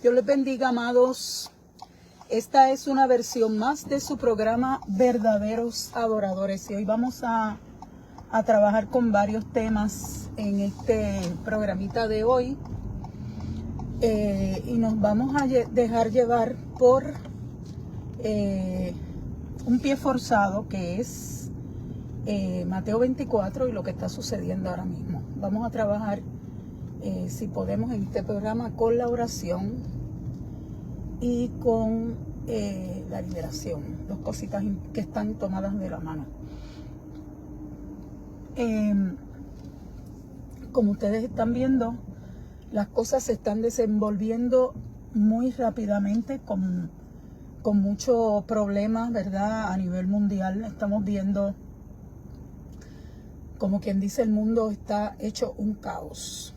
Dios les bendiga, amados. Esta es una versión más de su programa Verdaderos Adoradores. Y hoy vamos a trabajar con varios temas en este programita de hoy. Y nos vamos a dejar llevar por un pie forzado que es Mateo 24 y lo que está sucediendo ahora mismo. Vamos a trabajar, si podemos, en este programa con la oración y con la liberación, dos cositas que están tomadas de la mano. Como ustedes están viendo, las cosas se están desenvolviendo muy rápidamente con muchos problemas, ¿verdad? A nivel mundial estamos viendo, como quien dice, el mundo está hecho un caos.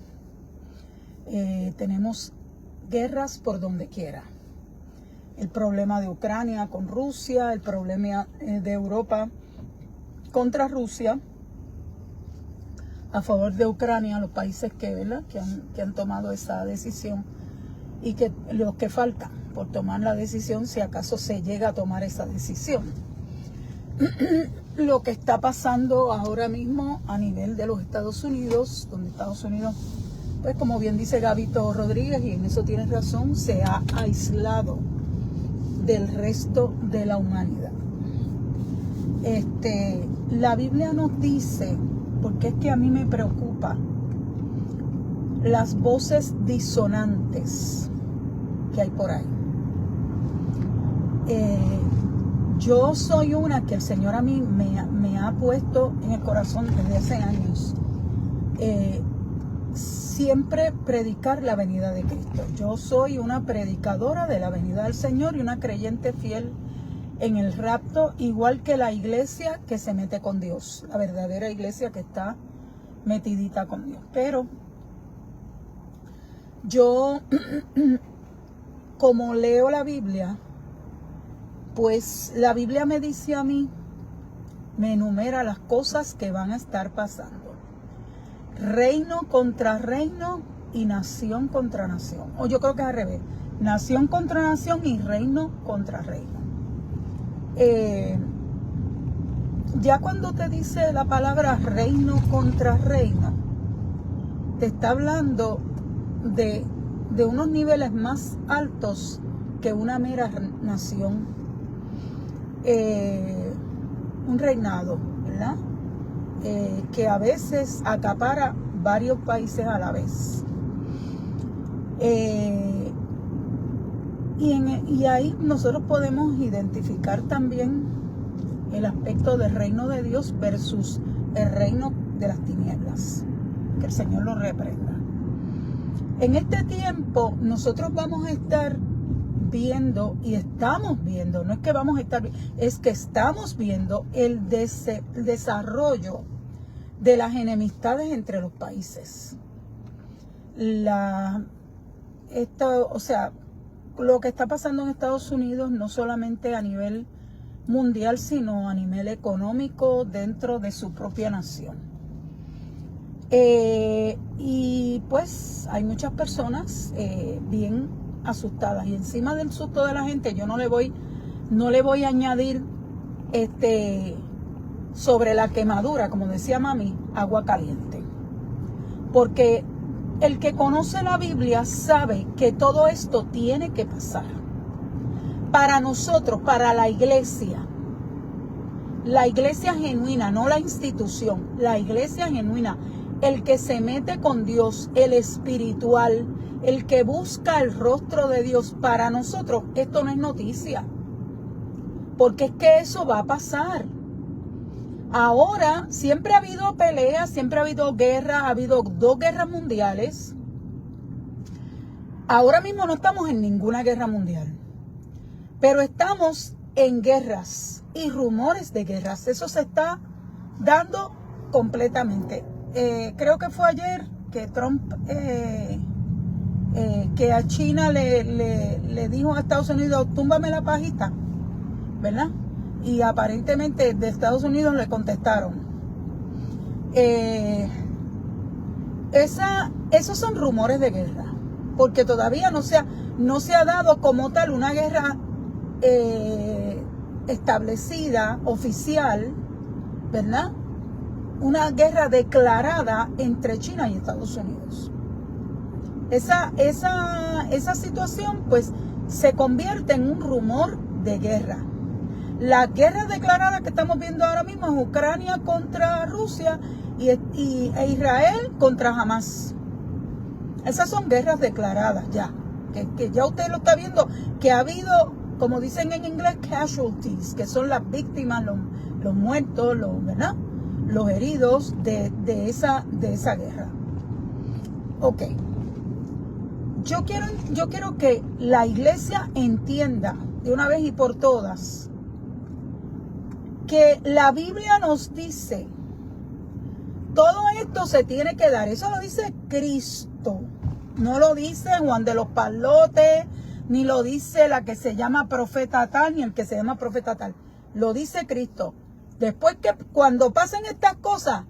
Tenemos guerras por donde quiera. El problema de Ucrania con Rusia, el problema de Europa contra Rusia, a favor de Ucrania, los países que han tomado esa decisión, y que los que faltan por tomar la decisión, si acaso se llega a tomar esa decisión. Lo que está pasando ahora mismo a nivel de los Estados Unidos, donde Estados Unidos, pues como bien dice Gabito Rodríguez, y en eso tienes razón, se ha aislado del resto de la humanidad. La Biblia nos dice, porque es que a mí me preocupa, las voces disonantes que hay por ahí. Yo soy una que el Señor a mí me ha puesto en el corazón desde hace años. Siempre predicar la venida de Cristo. Yo soy una predicadora de la venida del Señor y una creyente fiel en el rapto, igual que la iglesia que se mete con Dios, la verdadera iglesia que está metidita con Dios. Pero yo, como leo la Biblia, pues la Biblia me dice a mí, me enumera las cosas que van a estar pasando. Reino contra reino y nación contra nación. O yo creo que es al revés. Nación contra nación y reino contra reino. Ya cuando te dice la palabra reino contra reino, te está hablando de unos niveles más altos que una mera nación. Un reinado, ¿verdad? Que a veces acapara varios países a la vez. Y ahí nosotros podemos identificar también el aspecto del reino de Dios versus el reino de las tinieblas. Que el Señor lo reprenda. En este tiempo nosotros vamos a estar viendo, y estamos viendo, no es que vamos a estar viendo, es que estamos viendo el desarrollo de las enemistades entre los países. O sea, lo que está pasando en Estados Unidos, no solamente a nivel mundial, sino a nivel económico dentro de su propia nación. Y pues hay muchas personas bien asustadas, y encima del susto de la gente yo no le voy a añadir sobre la quemadura, como decía mami, agua caliente, porque el que conoce la Biblia sabe que todo esto tiene que pasar. Para nosotros, para la iglesia genuina, no la institución, la iglesia genuina, el que se mete con Dios, el espiritual, el que busca el rostro de Dios, para nosotros esto no es noticia, porque es que eso va a pasar. Ahora, siempre ha habido peleas, siempre ha habido guerras, ha habido 2 guerras mundiales. Ahora mismo no estamos en ninguna guerra mundial, pero estamos en guerras y rumores de guerras. Eso se está dando completamente. Creo que fue ayer que Trump, que a China le dijo a Estados Unidos, túmbame la pajita, ¿verdad? Y aparentemente de Estados Unidos le contestaron. Esos son rumores de guerra. porque todavía no se ha dado como tal una guerra establecida, oficial, ¿verdad? Una guerra declarada entre China y Estados Unidos. Esa situación pues se convierte en un rumor de guerra. La guerra declarada que estamos viendo ahora mismo es Ucrania contra Rusia e Israel contra Hamas. Esas son guerras declaradas ya, que ya usted lo está viendo, que ha habido, como dicen en inglés, casualties, que son las víctimas, los muertos, ¿verdad? Los heridos de esa guerra. Ok. Yo quiero que la iglesia entienda de una vez y por todas que la Biblia nos dice, todo esto se tiene que dar. Eso lo dice Cristo. No lo dice Juan de los Palotes, ni lo dice la que se llama profeta tal, ni el que se llama profeta tal. Lo dice Cristo. Después que cuando pasen estas cosas,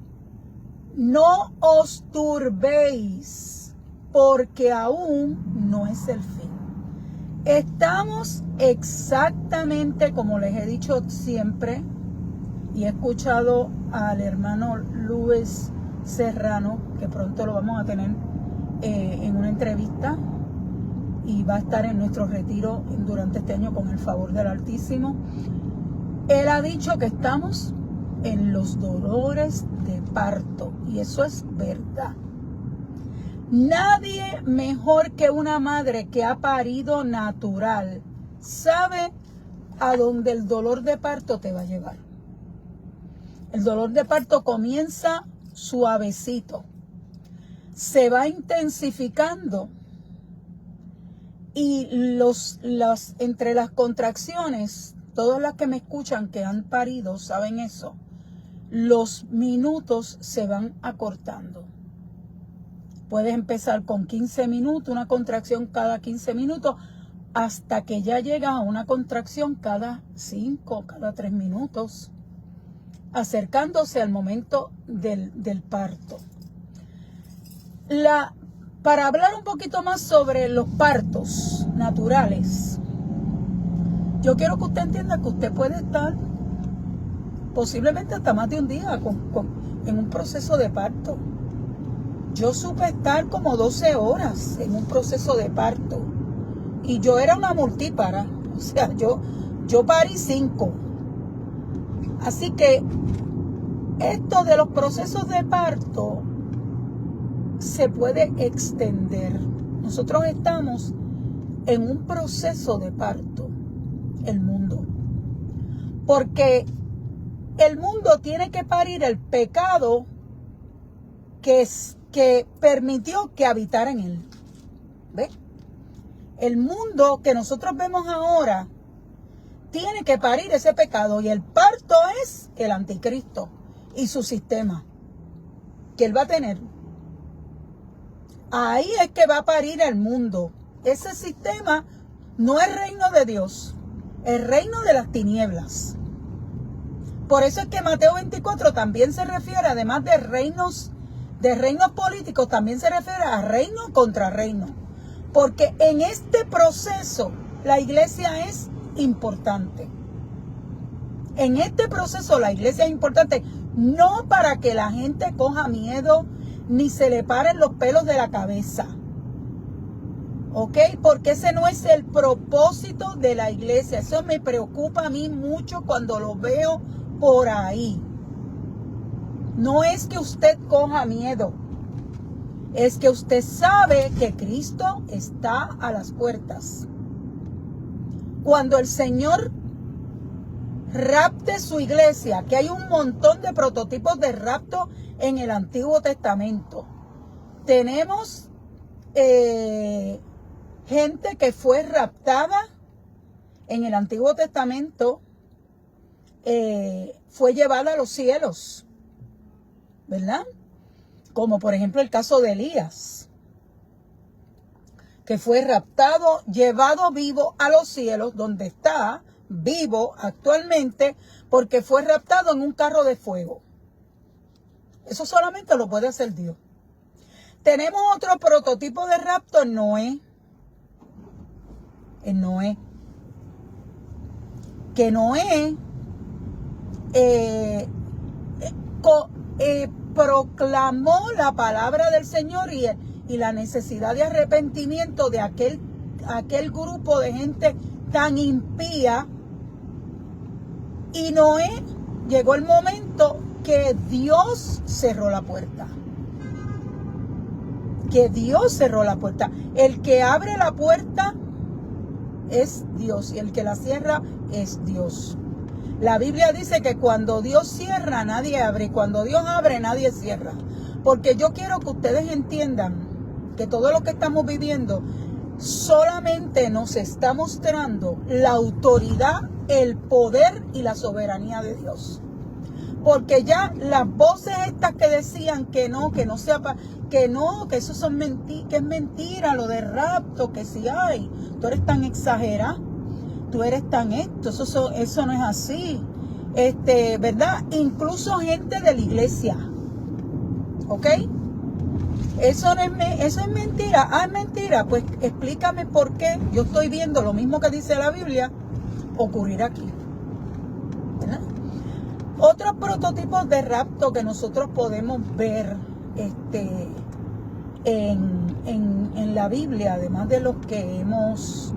no os turbéis, porque aún no es el fin. Estamos exactamente como les he dicho siempre, y he escuchado al hermano Luis Serrano, que pronto lo vamos a tener en una entrevista, y va a estar en nuestro retiro durante este año con el favor del Altísimo. Él ha dicho que estamos en los dolores de parto, y eso es verdad. Nadie mejor que una madre que ha parido natural sabe a dónde el dolor de parto te va a llevar. El dolor de parto comienza suavecito, se va intensificando, y entre las contracciones, todas las que me escuchan que han parido saben eso, los minutos se van acortando. Puedes empezar con 15 minutos, una contracción cada 15 minutos, hasta que ya llegas a una contracción cada 5, cada 3 minutos, acercándose al momento del parto. Para hablar un poquito más sobre los partos naturales, yo quiero que usted entienda que usted puede estar posiblemente hasta más de un día en un proceso de parto. Yo supe estar como 12 horas en un proceso de parto, y yo era una multípara, o sea, yo parí 5. Así que esto de los procesos de parto se puede extender. Nosotros estamos en un proceso de parto, el mundo, porque el mundo tiene que parir el pecado que permitió que habitara en él. ¿Ve? El mundo que nosotros vemos ahora tiene que parir ese pecado, y el parto es el anticristo y su sistema que él va a tener. Ahí es que va a parir el mundo. Ese sistema no es reino de Dios, es reino de las tinieblas. Por eso es que Mateo 24 también se refiere, además de reinos políticos, también se refiere a reino contra reino. Porque en este proceso la iglesia es importante. En este proceso la iglesia es importante, no para que la gente coja miedo ni se le paren los pelos de la cabeza. ¿Ok? Porque ese no es el propósito de la iglesia. Eso me preocupa a mí mucho cuando lo veo por ahí. No es que usted coja miedo, es que usted sabe que Cristo está a las puertas. Cuando el Señor rapte su iglesia, que hay un montón de prototipos de rapto en el Antiguo Testamento. Tenemos gente que fue raptada en el Antiguo Testamento, fue llevada a los cielos, ¿verdad? Como por ejemplo el caso de Elías, que fue raptado, llevado vivo a los cielos, donde está vivo actualmente, porque fue raptado en un carro de fuego. Eso solamente lo puede hacer Dios. Tenemos otro prototipo de rapto en Noé. En Noé. Que Noé proclamó la palabra del Señor y la necesidad de arrepentimiento de aquel grupo de gente tan impía. Y Noé, llegó el momento que Dios cerró la puerta. Que Dios cerró la puerta. El que abre la puerta es Dios y el que la cierra es Dios. La Biblia dice que cuando Dios cierra, nadie abre, y cuando Dios abre, nadie cierra. Porque yo quiero que ustedes entiendan que todo lo que estamos viviendo solamente nos está mostrando la autoridad, el poder y la soberanía de Dios. Porque ya las voces estas que decían que eso son que es mentira, lo de rapto, que si hay, tú eres tan exagerada, tú eres tan esto, eso no es así, ¿verdad? Incluso gente de la iglesia, ¿ok? Eso es mentira. Ah, es mentira, pues explícame por qué yo estoy viendo lo mismo que dice la Biblia ocurrir aquí, ¿verdad? Otros prototipos de rapto que nosotros podemos ver en la Biblia, además de los que hemos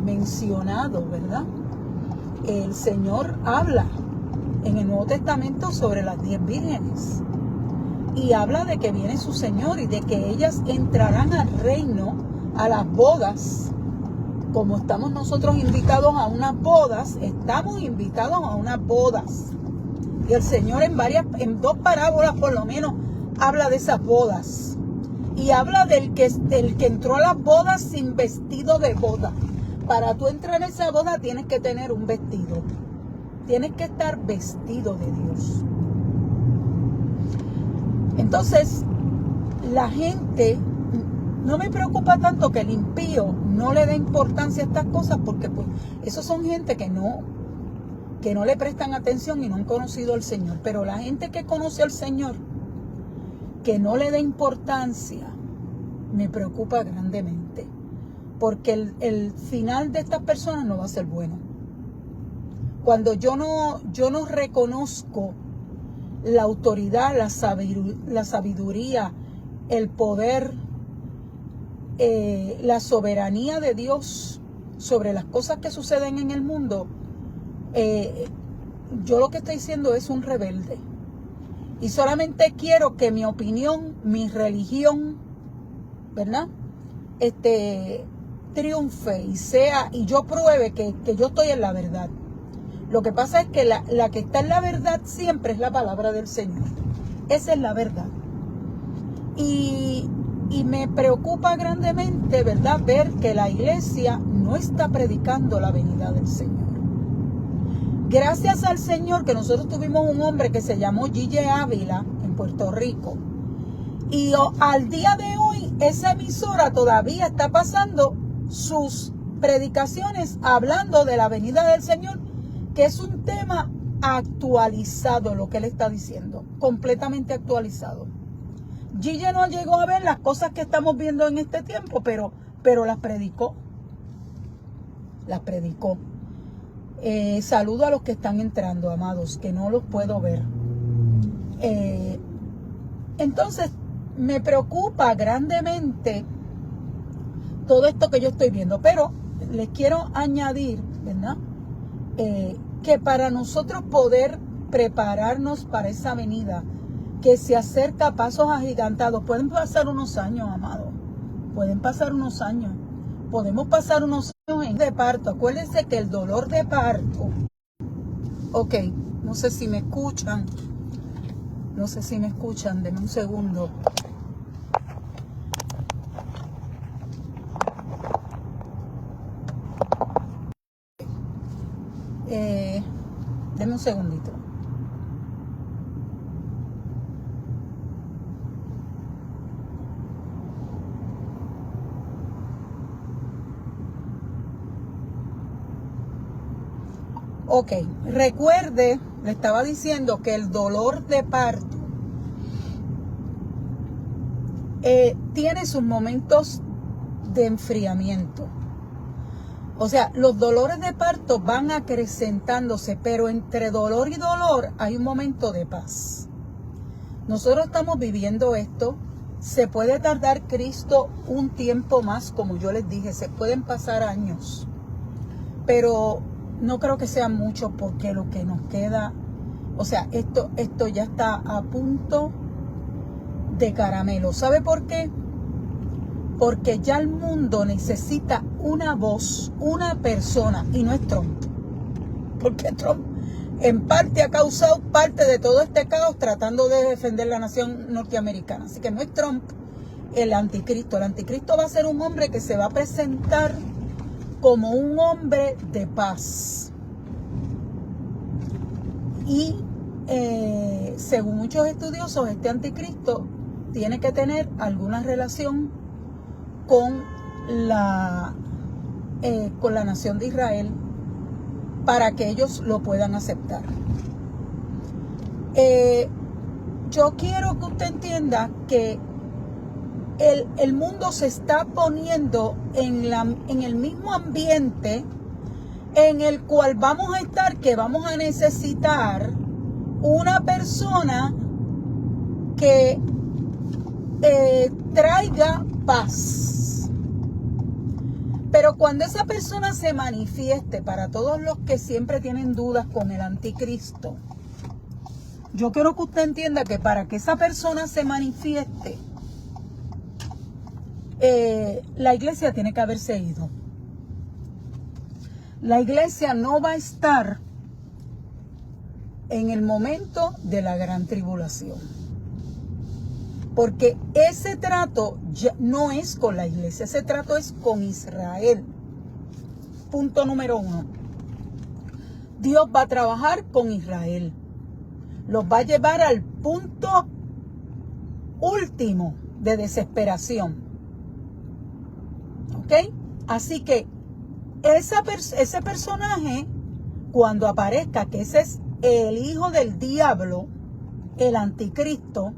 mencionado, ¿verdad? El Señor habla en el Nuevo Testamento sobre las 10 vírgenes y habla de que viene su Señor y de que ellas entrarán al reino, a las bodas. Como estamos nosotros invitados a unas bodas, estamos invitados a unas bodas. Y el Señor en 2 parábolas por lo menos, habla de esas bodas. Y habla del que entró a las bodas sin vestido de boda. Para tú entrar en esa boda tienes que tener un vestido. Tienes que estar vestido de Dios. Entonces, la gente... No me preocupa tanto que el impío no le dé importancia a estas cosas, porque pues esos son gente que no le prestan atención y no han conocido al Señor. Pero la gente que conoce al Señor, que no le dé importancia, me preocupa grandemente. Porque el final de estas personas no va a ser bueno. Cuando yo no reconozco la autoridad, la sabiduría, el poder, la soberanía de Dios sobre las cosas que suceden en el mundo, yo lo que estoy diciendo es un rebelde. Y solamente quiero que mi opinión, mi religión, ¿verdad? Triunfe y yo pruebe que yo estoy en la verdad. Lo que pasa es que la que está en la verdad siempre es la palabra del Señor. Esa es la verdad. Y me preocupa grandemente, ¿verdad?, ver que la iglesia no está predicando la venida del Señor. Gracias al Señor que nosotros tuvimos un hombre que se llamó Gille Ávila en Puerto Rico. Y al día de hoy esa emisora todavía está pasando sus predicaciones hablando de la venida del Señor, que es un tema actualizado, lo que él está diciendo, completamente actualizado. Gille no llegó a ver las cosas que estamos viendo en este tiempo, pero las predicó. Las predicó. Saludo a los que están entrando, amados, que no los puedo ver. Entonces, me preocupa grandemente todo esto que yo estoy viendo, pero les quiero añadir, ¿verdad?, que para nosotros poder prepararnos para esa venida que se acerca a pasos agigantados, pueden pasar unos años, amado, pueden pasar unos años, podemos pasar unos años de parto. Acuérdense que el dolor de parto, ok, no sé si me escuchan, denme un segundo. Denme un segundito. Ok, recuerde, le estaba diciendo que el dolor de parto tiene sus momentos de enfriamiento. O sea, los dolores de parto van acrecentándose, pero entre dolor y dolor hay un momento de paz. Nosotros estamos viviendo esto. Se puede tardar Cristo un tiempo más, como yo les dije, se pueden pasar años. Pero no creo que sea mucho, porque lo que nos queda, o sea, esto ya está a punto de caramelo. ¿Sabe por qué? Porque ya el mundo necesita una voz, una persona, y no es Trump. Porque Trump en parte ha causado parte de todo este caos tratando de defender la nación norteamericana. Así que no es Trump el anticristo. El anticristo va a ser un hombre que se va a presentar como un hombre de paz. Y según muchos estudiosos, este anticristo tiene que tener alguna relación con la nación de Israel para que ellos lo puedan aceptar. Yo quiero que usted entienda que el mundo se está poniendo en el mismo ambiente en el cual vamos a estar, que vamos a necesitar una persona que traiga paz. Pero cuando esa persona se manifieste, para todos los que siempre tienen dudas con el anticristo, yo quiero que usted entienda que para que esa persona se manifieste, la iglesia tiene que haberse ido. La iglesia no va a estar en el momento de la gran tribulación. Porque ese trato ya no es con la iglesia, ese trato es con Israel. Punto número 1. Dios va a trabajar con Israel. Los va a llevar al punto último de desesperación. ¿Ok? Así que ese personaje, cuando aparezca, que ese es el hijo del diablo, el anticristo,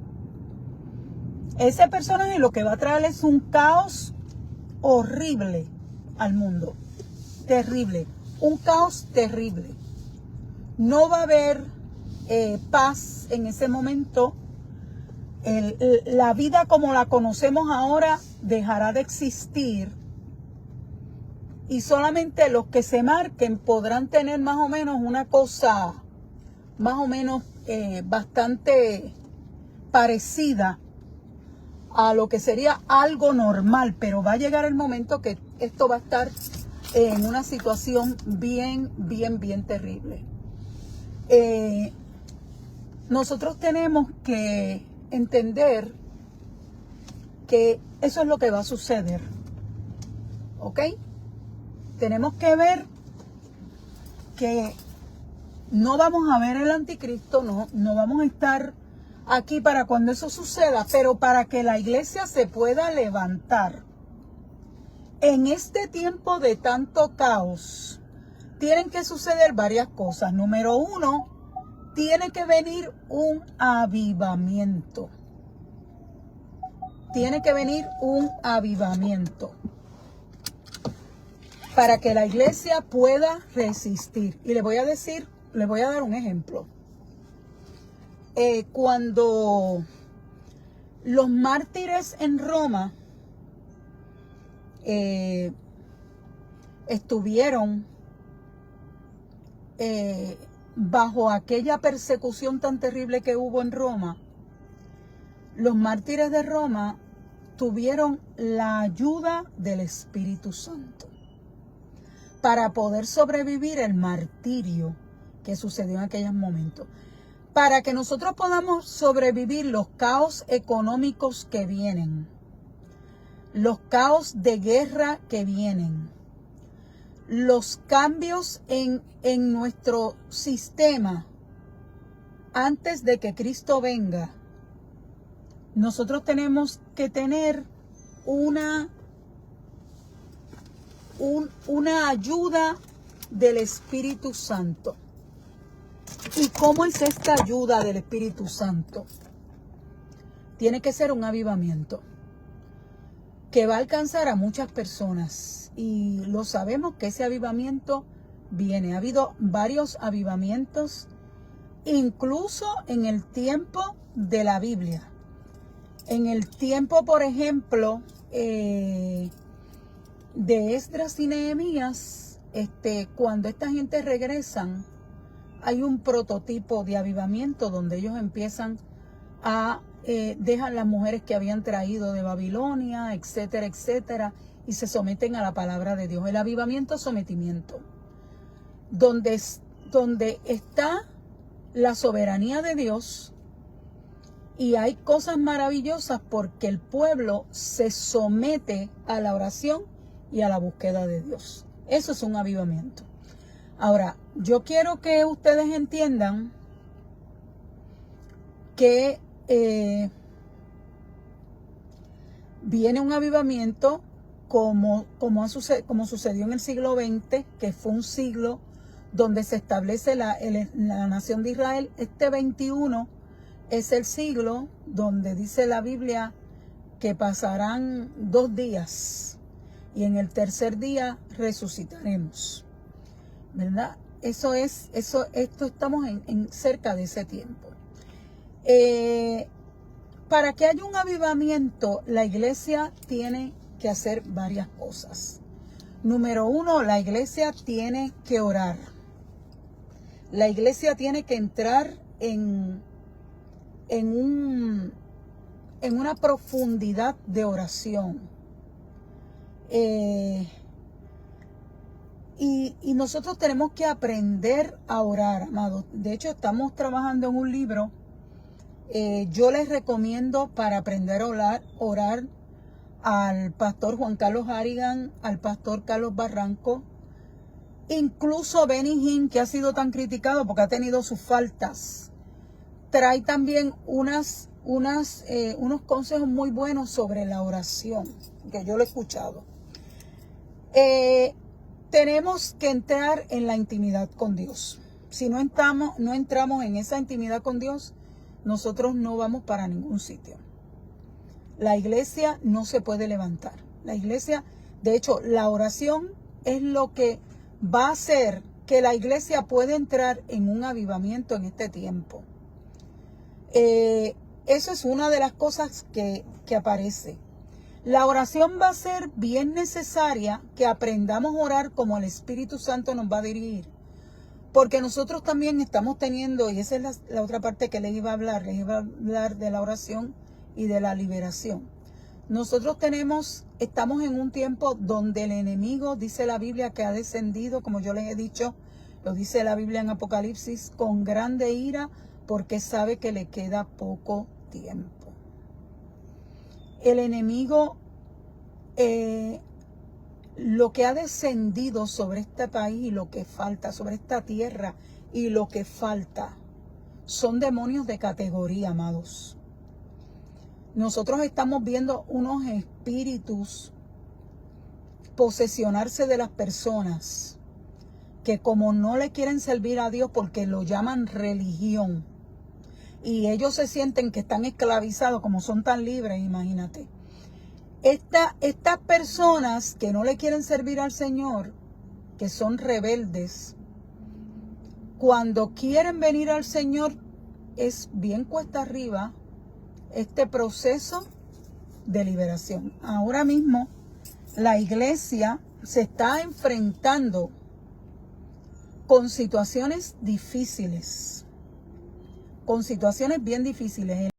ese personaje lo que va a traer es un caos horrible al mundo. Terrible. Un caos terrible. No va a haber paz en ese momento. La vida como la conocemos ahora dejará de existir. Y solamente los que se marquen podrán tener más o menos una cosa, más o menos bastante parecida a lo que sería algo normal, pero va a llegar el momento que esto va a estar en una situación bien terrible. Nosotros tenemos que entender que eso es lo que va a suceder, ¿ok? Tenemos que ver que no vamos a ver el anticristo, no vamos a estar aquí para cuando eso suceda, pero para que la iglesia se pueda levantar en este tiempo de tanto caos, tienen que suceder varias cosas. Número 1, tiene que venir un avivamiento. Tiene que venir un avivamiento para que la iglesia pueda resistir. Y le voy a dar un ejemplo. Cuando los mártires en Roma estuvieron bajo aquella persecución tan terrible que hubo en Roma, los mártires de Roma tuvieron la ayuda del Espíritu Santo para poder sobrevivir el martirio que sucedió en aquellos momentos. Para que nosotros podamos sobrevivir los caos económicos que vienen, los caos de guerra que vienen, los cambios en nuestro sistema antes de que Cristo venga, nosotros tenemos que tener una ayuda del Espíritu Santo. ¿Y cómo es esta ayuda del Espíritu Santo? Tiene que ser un avivamiento. que va a alcanzar a muchas personas. Y lo sabemos que ese avivamiento viene. Ha habido varios avivamientos, incluso en el tiempo de la Biblia. En el tiempo, por ejemplo, de Esdras y Nehemías, cuando esta gente regresan, hay un prototipo de avivamiento donde ellos empiezan a dejar las mujeres que habían traído de Babilonia, etcétera, etcétera, y se someten a la palabra de Dios. El avivamiento es sometimiento, donde está la soberanía de Dios y hay cosas maravillosas porque el pueblo se somete a la oración y a la búsqueda de Dios. Eso es un avivamiento. Ahora, yo quiero que ustedes entiendan que viene un avivamiento como sucedió en el siglo XX, que fue un siglo donde se establece la nación de Israel. Este 21 es el siglo donde dice la Biblia que pasarán 2 días y en el tercer día resucitaremos, ¿verdad? Esto estamos en cerca de ese tiempo. Para que haya un avivamiento, la iglesia tiene que hacer varias cosas. Número 1, la iglesia tiene que orar. La iglesia tiene que entrar en una profundidad de oración. Y nosotros tenemos que aprender a orar, amados. De hecho, estamos trabajando en un libro. Yo les recomiendo para aprender a orar al pastor Juan Carlos Harrigan, al pastor Carlos Barranco, incluso Benny Hinn, que ha sido tan criticado porque ha tenido sus faltas. Trae también unos consejos muy buenos sobre la oración, que yo lo he escuchado. Tenemos que entrar en la intimidad con Dios. Si no entramos en esa intimidad con Dios, nosotros no vamos para ningún sitio. La iglesia no se puede levantar. La iglesia, de hecho, la oración es lo que va a hacer que la iglesia pueda entrar en un avivamiento en este tiempo. Eso es una de las cosas que aparece. La oración va a ser bien necesaria que aprendamos a orar como el Espíritu Santo nos va a dirigir. Porque nosotros también estamos teniendo, y esa es la otra parte que les iba a hablar de la oración y de la liberación. Nosotros estamos en un tiempo donde el enemigo, dice la Biblia, que ha descendido, como yo les he dicho, lo dice la Biblia en Apocalipsis, con grande ira, porque sabe que le queda poco tiempo. El enemigo, lo que ha descendido sobre este país y lo que falta, sobre esta tierra y lo que falta, son demonios de categoría, amados. Nosotros estamos viendo unos espíritus posesionarse de las personas que como no le quieren servir a Dios porque lo llaman religión y ellos se sienten que están esclavizados, como son tan libres, imagínate. Estas personas que no le quieren servir al Señor, que son rebeldes, cuando quieren venir al Señor es bien cuesta arriba este proceso de liberación. Ahora mismo la iglesia se está enfrentando con situaciones difíciles, con situaciones bien difíciles.